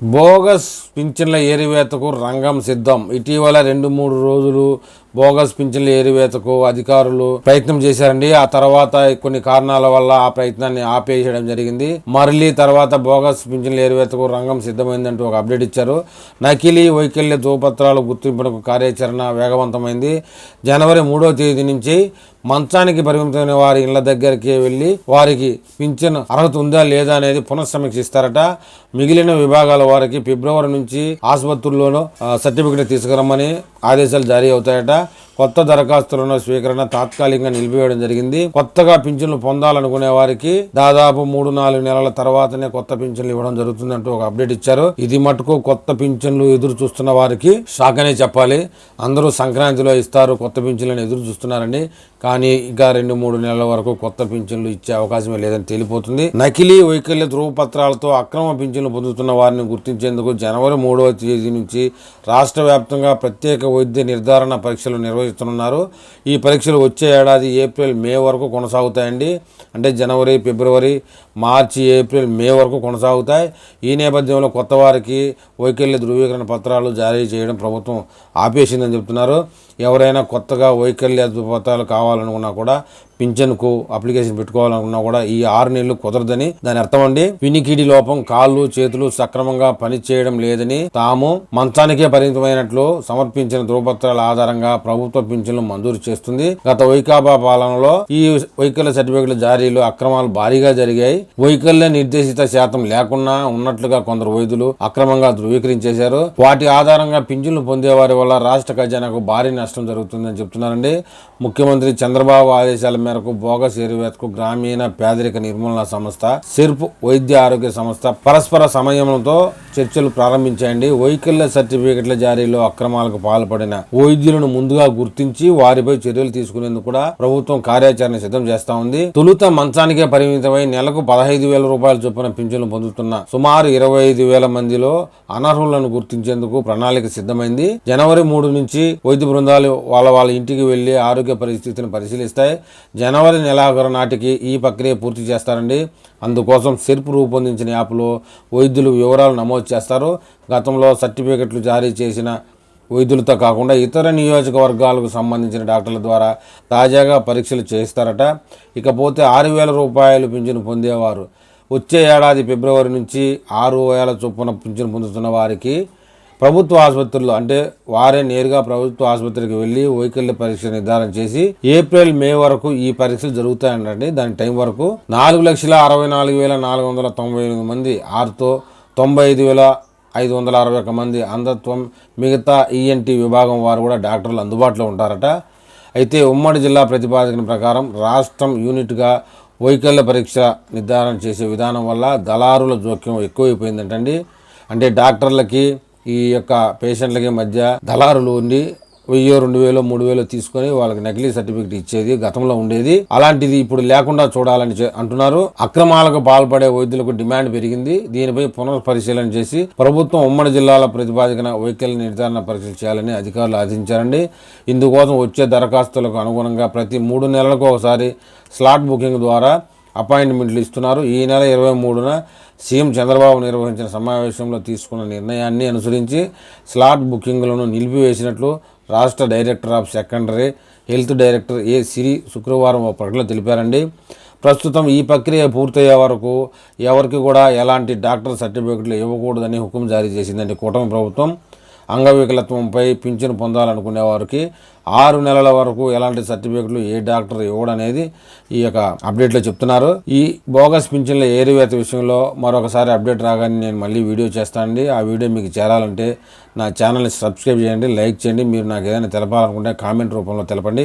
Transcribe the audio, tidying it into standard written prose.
Bogus పింఛన్ల ఏరివేతకు రంగం సిద్ధం. ఇటీవల 2-3 రోజులు బోగస్ పింఛన్ల ఏరివేతకు అధికారులు ప్రయత్నం చేశారండి. ఆ తర్వాత కొన్ని కారణాల వల్ల ఆ ప్రయత్నాన్ని ఆపేయడం జరిగింది. మరలి తర్వాత బోగస్ పింఛన్ల ఏరివేతకు రంగం సిద్ధమైందంటూ ఒక అప్డేట్ ఇచ్చారు. నకిలీ వైకల్య ధృవపత్రాలు గుర్తింపునకు కార్యాచరణ వేగవంతమైంది. జనవరి 3వ తేదీ నుంచి మంచానికి పరిమితమైన వారి ఇళ్ల దగ్గరికి వెళ్లి వారికి పింఛన్ అర్హత ఉందా లేదా అనేది పునఃసమీక్షిస్తారట. మిగిలిన విభాగాల వారికి ఫిబ్రవరి నుంచి ఆసుపత్రుల్లోనూ సర్టిఫికెట్ తీసుకురమ్మని ఆదేశాలు జారీ అవుతాయట. కొత్త దరఖాస్తులను స్వీకరణ తాత్కాలికంగా నిలిపివేయడం జరిగింది. కొత్తగా పింఛన్లు పొందాలనుకునే వారికి దాదాపు 3-4 నెలల తర్వాతనే కొత్త పింఛన్లు ఇవ్వడం జరుగుతుందంటూ ఒక అప్డేట్ ఇచ్చారు. ఇది మటుకు కొత్త పింఛన్లు ఎదురు చూస్తున్న వారికి షాక్ అనే చెప్పాలి. అందరూ సంక్రాంతిలో ఇస్తారు కొత్త పింఛన్లను ఎదురు చూస్తున్నారండి. కానీ ఇంకా 2-3 నెలల వరకు కొత్త పింఛన్లు ఇచ్చే అవకాశమే లేదని తేలిపోతుంది. నకిలీ వైకల్య ధృవపత్రాలతో అక్రమ పింఛన్లు పొందుతున్న వారిని గుర్తించేందుకు జనవరి 3వ తేదీ నుంచి రాష్ట్ర వ్యాప్తంగా ప్రత్యేక వైద్య నిర్ధారణ పరీక్షలు నిర్వహిస్తున్నారు. ఈ పరీక్షలు వచ్చే ఏడాది ఏప్రిల్ మే వరకు కొనసాగుతాయండి. అంటే జనవరి, ఫిబ్రవరి, మార్చి, ఏప్రిల్, మే వరకు కొనసాగుతాయి. ఈ నేపథ్యంలో కొత్త వారికి వైకల్య ధృవీకరణ పత్రాలు జారీ చేయడం ప్రభుత్వం ఆపేసిందని చెప్తున్నారు. ఎవరైనా కొత్తగా వైకల్య ధృవపత్రాలు కావాలనుకున్నా కూడా పింఛన్కు అప్లికేషన్ పెట్టుకోవాలనుకున్నా కూడా ఈ 6 నెలలు కుదరదని దాని అర్థం అండి. వినికిడి లోపం, కాళ్ళు చేతులు సక్రమంగా పనిచేయడం లేదని తాము మంచానికే పరిమితమైనట్లు సమర్పించిన ధృవపత్రాల ఆధారంగా ప్రభుత్వ పింఛన్లు మంజూరు చేస్తుంది. గత వైకాపా పాలనలో ఈ వైకల్య సర్టిఫికెట్ల జారీలో అక్రమాలు భారీగా జరిగాయి. వైకల్య నిర్దేశిత శాతం లేకుండా ఉన్నట్లుగా కొందరు వైద్యులు అక్రమంగా ధృవీకరించేశారు. వాటి ఆధారంగా పింఛన్లు పొందేవారి వల్ల రాష్ట్ర ఖజానాకు భారీ నష్టం జరుగుతుందని చెప్తున్నారండి. ముఖ్యమంత్రి చంద్రబాబు ఆదేశాల మేరకు బోగస్ ఏరివేతకు గ్రామీణ పేదరిక నిర్మూలన సంస్థ, సిర్ప్ వైద్య ఆరోగ్య సంస్థ పరస్పర సమయంతో చర్చలు ప్రారంభించాయండి. వైకల్య సర్టిఫికెట్ల జారీలో అక్రమాలకు పాల్పడిన వైద్యులను ముందుగా గుర్తించి వారిపై చర్యలు తీసుకునేందుకు కూడా ప్రభుత్వం కార్యాచరణ సిద్ధం చేస్తా ఉంది. తొలుత మంచానికే పరిమితమై నెలకు 15,000 రూపాయల చొప్పున పింఛన్లు పొందుతున్న సుమారు 25,000 మందిలో అనర్హులను గుర్తించేందుకు ప్రణాళిక సిద్ధమైంది. జనవరి 3 నుంచి వైద్య బృందాలు వాళ్ళ ఇంటికి వెళ్లి ఆరోగ్య పరిస్థితిని పరిశీలిస్తాయి. జనవరి నెలాఖరు నాటికి ఈ ప్రక్రియ పూర్తి చేస్తారండి. అందుకోసం సిర్ప్ రూపొందించిన యాప్లో వైద్యులు వివరాలు నమోదు చేస్తారు. గతంలో సర్టిఫికెట్లు జారీ చేసిన వైద్యులతో కాకుండా ఇతర నియోజకవర్గాలకు సంబంధించిన డాక్టర్ల ద్వారా తాజాగా పరీక్షలు చేస్తారట. ఇకపోతే 6,000 రూపాయలు పింఛను పొందేవారు వచ్చే ఏడాది ఫిబ్రవరి నుంచి 6,000 చొప్పున పింఛను పొందుతున్న వారికి ప్రభుత్వ ఆసుపత్రుల్లో అంటే వారే నేరుగా ప్రభుత్వ ఆసుపత్రికి వెళ్లి వైకల్య పరీక్ష నిర్ధారణ చేసి ఏప్రిల్, మే వరకు ఈ పరీక్షలు జరుగుతాయండి. దాని టైం వరకు 4,64,498 మంది ఆర్తో, 95,561 మంది అంధత్వం, మిగతా ఈఎన్టీ విభాగం వారు కూడా డాక్టర్లు అందుబాటులో ఉంటారట. అయితే ఉమ్మడి జిల్లా ప్రతిపాదన ప్రకారం రాష్ట్రం యూనిట్గా వైకల్య పరీక్ష నిర్ధారణ చేసే విధానం వల్ల దళారుల జోక్యం ఎక్కువైపోయిందంటండి. అంటే డాక్టర్లకి ఈ యొక్క పేషెంట్లకి మధ్య దళారులు ఉండి 1,000, 2,000, 3,000 తీసుకొని వాళ్ళకి నకిలీ సర్టిఫికెట్ ఇచ్చేది గతంలో ఉండేది. అలాంటిది ఇప్పుడు లేకుండా చూడాలని అంటున్నారు. అక్రమాలకు పాల్పడే వైద్యులకు డిమాండ్ పెరిగింది. దీనిపై పునఃపరిశీలన చేసి ప్రభుత్వం ఉమ్మడి జిల్లాల ప్రతిపాదికన వైకల్య నిర్ధారణ పరీక్షలు చేయాలని అధికారులు ఆదేశించారండి. ఇందుకోసం వచ్చే దరఖాస్తులకు అనుగుణంగా ప్రతి 3 నెలలకు ఒకసారి స్లాట్ బుకింగ్ ద్వారా అపాయింట్మెంట్లు ఇస్తున్నారు. ఈ నెల 23న సీఎం చంద్రబాబు నిర్వహించిన సమావేశంలో తీసుకున్న నిర్ణయాన్ని అనుసరించి స్లాట్ బుకింగ్లను నిలిపివేసినట్లు రాష్ట్ర director of secondary health director A Siri శుక్రవారం ఒక ప్రకటనలో తెలిపారండి. ప్రస్తుతం ఈ ప్రక్రియ పూర్తయ్యే వరకు ఎవరికి కూడా ఎలాంటి డాక్టర్ సర్టిఫికెట్లు ఇవ్వకూడదని హుకుం జారీ చేసిందండి కూటమి ప్రభుత్వం. అంగవికలత్వంపై పింఛను పొందాలనుకునే వారికి 6 నెలల వరకు ఎలాంటి సర్టిఫికెట్లు ఏ డాక్టర్ ఇవ్వడనేది ఈ యొక్క అప్డేట్లో చెప్తున్నారు. ఈ బోగస్ పింఛన్ల ఏరివేత విషయంలో మరొకసారి అప్డేట్ రాగానే నేను మళ్ళీ వీడియో చేస్తానండి. ఆ వీడియో మీకు చేరాలంటే నా ఛానల్ని సబ్స్క్రైబ్ చేయండి, లైక్ చేయండి. మీరు నాకు ఏదైనా తెలపాలనుకుంటే కామెంట్ రూపంలో తెలపండి.